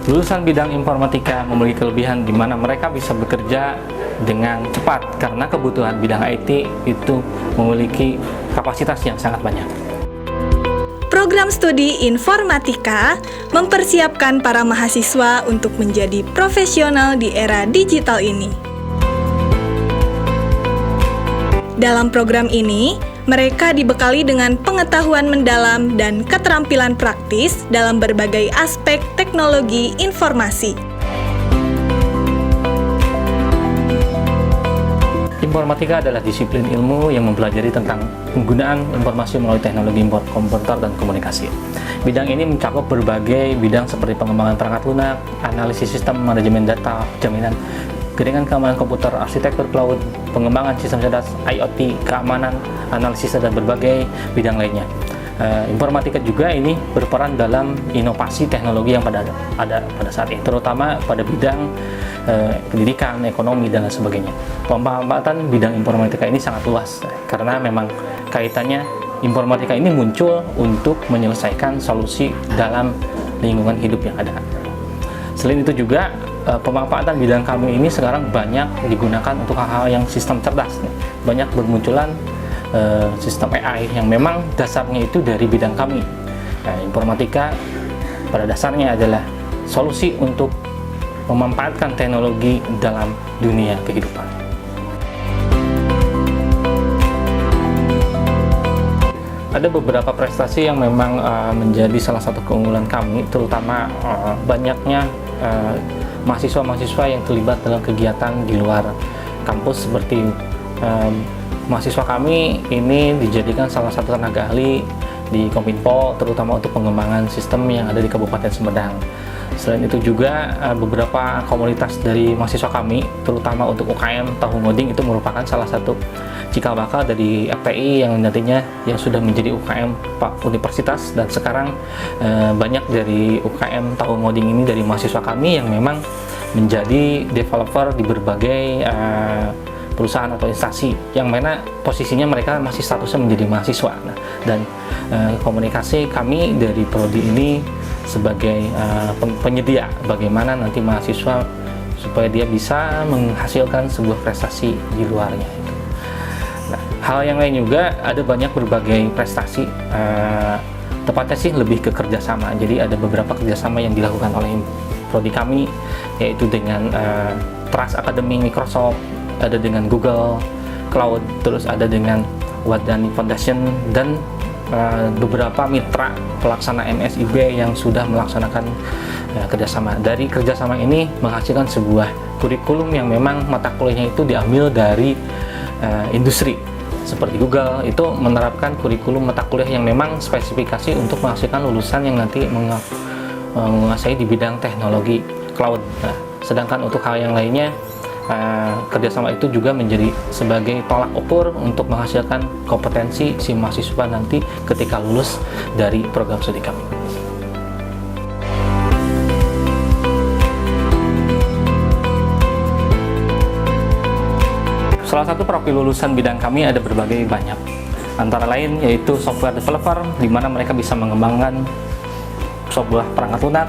Lulusan bidang informatika memiliki kelebihan di mana mereka bisa bekerja dengan cepat karena kebutuhan bidang IT itu memiliki kapasitas yang sangat banyak. Program studi informatika mempersiapkan para mahasiswa untuk menjadi profesional di era digital ini. Dalam program ini, mereka dibekali dengan pengetahuan mendalam dan keterampilan praktis dalam berbagai aspek teknologi informasi. Informatika adalah disiplin ilmu yang mempelajari tentang penggunaan informasi melalui teknologi komputer dan komunikasi. Bidang ini mencakup berbagai bidang seperti pengembangan perangkat lunak, analisis sistem, manajemen data, jaminan jaringan keamanan komputer, arsitektur cloud, pengembangan sistem cerdas, IoT, keamanan, analisis, dan berbagai bidang lainnya. Informatika juga ini berperan dalam inovasi teknologi yang ada pada saat ini, terutama pada bidang pendidikan, ekonomi, dan lain sebagainya. Pemanfaatan bidang informatika ini sangat luas karena memang kaitannya informatika ini muncul untuk menyelesaikan solusi dalam lingkungan hidup yang ada. Selain itu juga pemanfaatan bidang kami ini sekarang banyak digunakan untuk hal-hal yang sistem cerdas. Banyak bermunculan sistem AI yang memang dasarnya itu dari bidang kami. Informatika pada dasarnya adalah solusi untuk memanfaatkan teknologi dalam dunia kehidupan. Ada beberapa prestasi yang memang menjadi salah satu keunggulan kami, terutama banyaknya mahasiswa-mahasiswa yang terlibat dalam kegiatan di luar kampus, seperti mahasiswa kami ini dijadikan salah satu tenaga ahli di Kominfo, terutama untuk pengembangan sistem yang ada di Kabupaten Sumedang. Selain itu juga beberapa komunitas dari mahasiswa kami, terutama untuk UKM Tahu Ngoding, itu merupakan salah satu cikal bakal dari FTI yang nantinya yang sudah menjadi UKM Pak Universitas, dan sekarang banyak dari UKM Tahu Ngoding ini dari mahasiswa kami yang memang menjadi developer di berbagai perusahaan atau instansi yang mana posisinya mereka masih statusnya menjadi mahasiswa. Dan komunikasi kami dari prodi ini sebagai penyedia bagaimana nanti mahasiswa supaya dia bisa menghasilkan sebuah prestasi di luarnya. Nah, hal yang lain juga ada banyak berbagai prestasi, tepatnya sih lebih ke kerjasama. Jadi ada beberapa kerjasama yang dilakukan oleh prodi kami, yaitu dengan Trust Academy Microsoft, ada dengan Google Cloud, terus ada dengan Wadani Foundation, dan beberapa mitra pelaksana MSIB yang sudah melaksanakan kerjasama. Dari kerjasama ini menghasilkan sebuah kurikulum yang memang mata kuliahnya itu diambil dari industri. Seperti Google itu menerapkan kurikulum mata kuliah yang memang spesifikasi untuk menghasilkan lulusan yang nanti menguasai di bidang teknologi cloud. Nah, sedangkan untuk hal yang lainnya, kerjasama itu juga menjadi sebagai tolak ukur untuk menghasilkan kompetensi si mahasiswa nanti ketika lulus dari program studi kami. Salah satu profil lulusan bidang kami ada berbagai banyak, antara lain yaitu software developer, di mana mereka bisa mengembangkan sebuah perangkat lunak.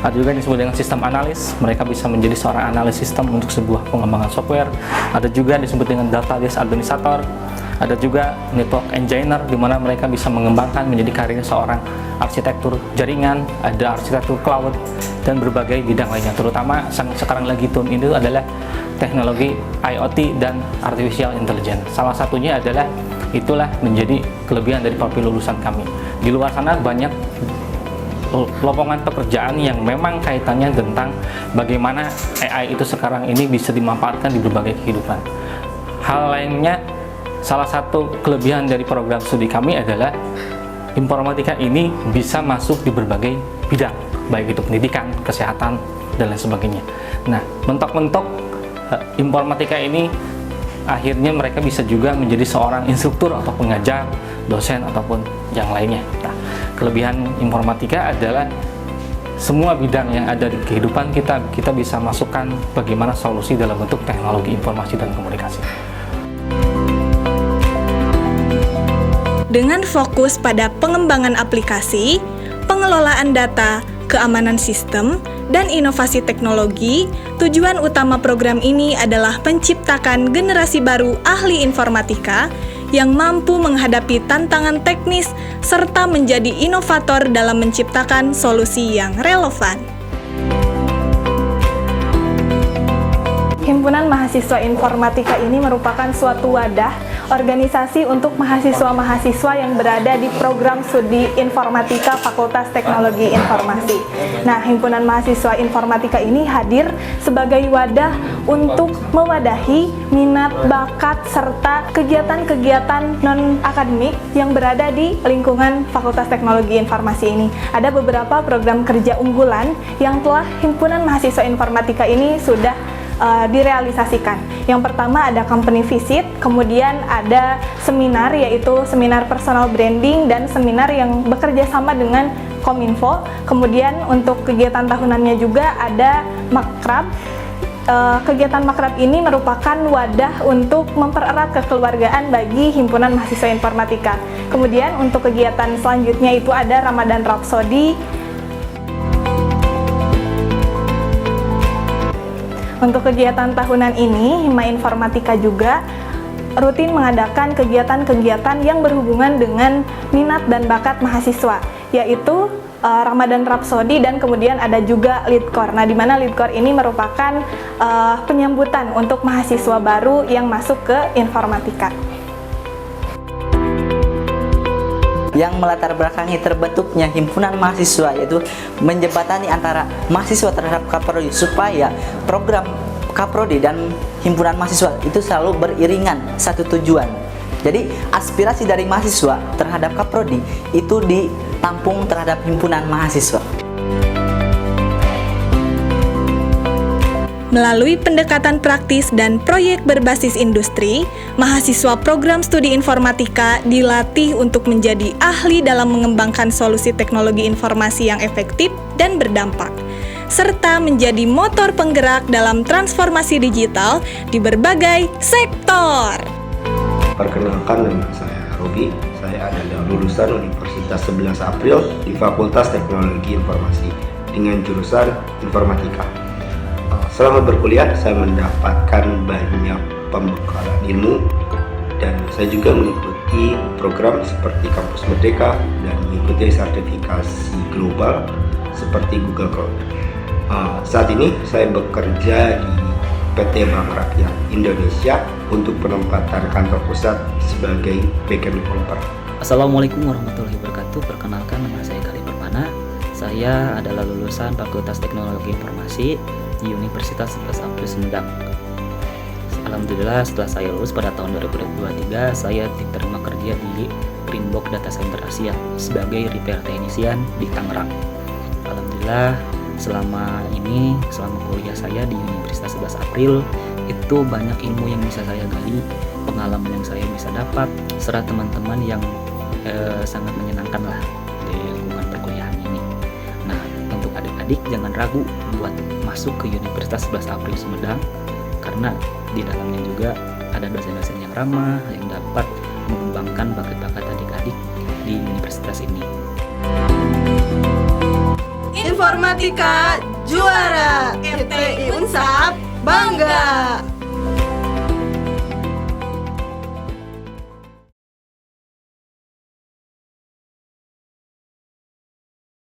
Ada juga yang disebut dengan sistem analis, mereka bisa menjadi seorang analis sistem untuk sebuah pengembangan software. Ada juga yang disebut dengan database administrator. Ada juga network engineer, di mana mereka bisa mengembangkan menjadi karir seorang arsitektur jaringan, ada arsitektur cloud, dan berbagai bidang lainnya. Terutama sekarang lagi tune itu adalah teknologi IoT dan artificial intelligence. Salah satunya adalah itulah menjadi kelebihan dari profil lulusan kami. Di luar sana banyak lowongan pekerjaan yang memang kaitannya tentang bagaimana AI itu sekarang ini bisa dimanfaatkan di berbagai kehidupan. Hal lainnya, salah satu kelebihan dari program studi kami adalah informatika ini bisa masuk di berbagai bidang, baik itu pendidikan, kesehatan, dan lain sebagainya. Nah, mentok-mentok informatika ini akhirnya mereka bisa juga menjadi seorang instruktur atau pengajar, dosen, ataupun yang lainnya. Nah, kelebihan informatika adalah semua bidang yang ada di kehidupan kita bisa masukkan bagaimana solusi dalam bentuk teknologi informasi dan komunikasi. Dengan fokus pada pengembangan aplikasi, pengelolaan data, keamanan sistem, dan Inovasi Teknologi, tujuan utama program ini adalah menciptakan generasi baru ahli informatika yang mampu menghadapi tantangan teknis serta menjadi inovator dalam menciptakan solusi yang relevan. Himpunan Mahasiswa Informatika ini merupakan suatu wadah organisasi untuk mahasiswa-mahasiswa yang berada di program studi Informatika Fakultas Teknologi Informasi. Nah, Himpunan Mahasiswa Informatika ini hadir sebagai wadah untuk mewadahi minat, bakat, serta kegiatan-kegiatan non-akademik yang berada di lingkungan Fakultas Teknologi Informasi ini. Ada beberapa program kerja unggulan yang telah Himpunan Mahasiswa Informatika ini sudah direalisasikan. Yang pertama ada company visit, kemudian ada seminar yaitu seminar personal branding dan seminar yang bekerja sama dengan Kominfo. Kemudian untuk kegiatan tahunannya juga ada makrab. Kegiatan makrab ini merupakan wadah untuk mempererat kekeluargaan bagi Himpunan Mahasiswa Informatika. Kemudian untuk kegiatan selanjutnya itu ada Ramadan Rhapsody. Untuk kegiatan tahunan ini, Hima Informatika juga rutin mengadakan kegiatan-kegiatan yang berhubungan dengan minat dan bakat mahasiswa, yaitu Ramadan Rhapsody dan kemudian ada juga Leadcore. Nah, di mana Leadcore ini merupakan penyambutan untuk mahasiswa baru yang masuk ke informatika. Yang melatar belakangi terbentuknya himpunan mahasiswa yaitu menjembatani antara mahasiswa terhadap Kaprodi supaya program Kaprodi dan himpunan mahasiswa itu selalu beriringan satu tujuan. Jadi aspirasi dari mahasiswa terhadap Kaprodi itu ditampung terhadap himpunan mahasiswa. Melalui pendekatan praktis dan proyek berbasis industri, mahasiswa program studi informatika dilatih untuk menjadi ahli dalam mengembangkan solusi teknologi informasi yang efektif dan berdampak, serta menjadi motor penggerak dalam transformasi digital di berbagai sektor. Perkenalkan, nama saya Robi. Saya adalah lulusan Universitas 11 April di Fakultas Teknologi Informasi dengan jurusan Informatika. Selama berkuliah, saya mendapatkan banyak pembekalan ilmu dan saya juga mengikuti program seperti Kampus Merdeka dan mengikuti sertifikasi global seperti Google Cloud. Saat ini saya bekerja di PT Bank Rakyat Indonesia untuk penempatan kantor pusat sebagai backend developer. Assalamualaikum warahmatullahi wabarakatuh. Perkenalkan, nama saya Khalil Permana. Saya adalah lulusan Fakultas Teknologi Informasi di Universitas 11 April Sumedang. Alhamdulillah, setelah saya lulus pada tahun 2023, saya diterima kerja di Greenbox Data Center Asia sebagai repair technician di Tangerang. Alhamdulillah, selama kuliah saya di Universitas 11 April itu banyak ilmu yang bisa saya gali, pengalaman yang saya bisa dapat, serta teman-teman yang sangat menyenangkan lah di lingkungan perkuliahan ini. Nah, untuk adik-adik jangan ragu buat masuk ke Universitas 11 April Sumedang, karena di dalamnya juga ada dosen-dosen yang ramah yang dapat mengembangkan bakat-bakat adik-adik di universitas ini. Informatika juara, FTI Unsap bangga.